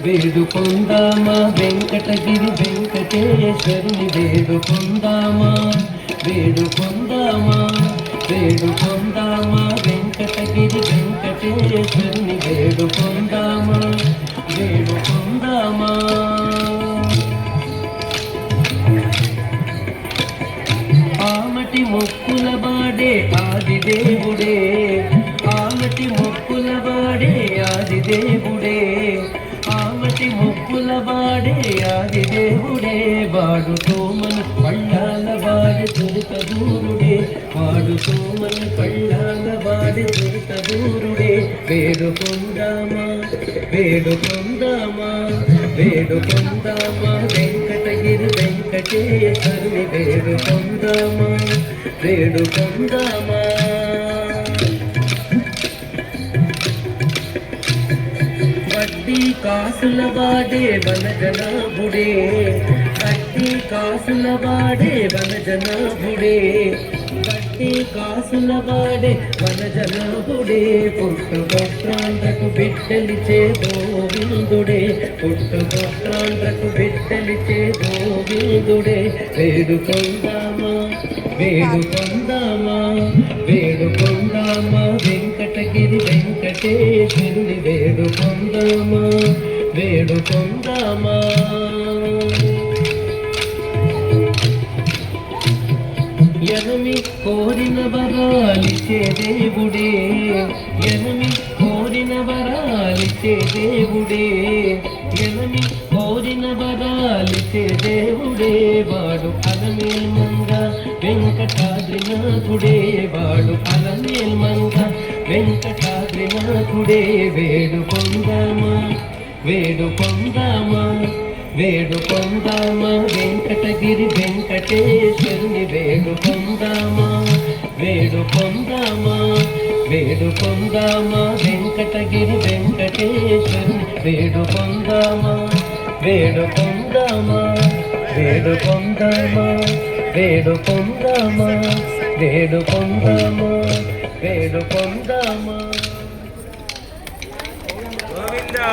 వేడుకొందామా వెంకటగిరి వెంకటేశ్వరుని వేడుకొందామా వేడుకొందామా వేడుకొందామా వెంకటగిరి వెంకటేశ్వరుని వేడుకొందామా వేడుకొందామా ఆమటి మొక్కుల వాడే ఆది దేవుడే ఆమటి మొక్కుల వాడే ఆది దేవుడే ఆమటి మొక్కుల వాడే ఆది దేవుడే వాడుతో మన పళ్ళాల వాడి తురుక దూరుడే వాడుతో మన పళ్ళాల వాడి తురుక దూరుడే వేడుకొందామా వేడుకొందామా వేడుకొందామా వెంకటగిరి వెంకటేశ్వరుని వేడుకొందామా వేడుకొందామా వడ్డీ కాసుల వాడే వనజనాభుడే వడ్డీ కాసుల వాడే వనజనాభుడే వడ్డీ కాసుల వాడే వనజనాభుడే పుట్టుగొట్రాండ్రకు బిడ్డలిచే గోవిందుడే పుట్టుగొట్రాండ్రకు బిడ్డలిచే గోవిందుడే వేడుకొందామా వేడుకొందామా వేడుకొందామా వెంకటగిరి వెంకటేశ్వరుని వేడుకొందామా వేడుకొందామా ఎనమి కోరిన వరాలిచ్చే దేవుడే ఎనమి కోరిన వరాలిచ్చే దేవుడే ఎనమి కోరిన వరాలిచ్చే దేవుడే వాడు అలమేల్మంగ వెంకటాద్రినాథుడే వాడు అలమేల్మంగ వెంకటాద్రినాథుడే వేడుకొందామా వేడుకొందామా వేడుకొందామా వెంకటగిరి వెంకటేశ్వరుని వేడుకొందామా వేడుకొందామా వేడుకొందామా వెంకటగిరి వెంకటేశ్వరుని వేడుకొందామా వేడుకొందామా వేడుకొందామా వేడుకొందామా వేడుకొందామా వేడుకొందామా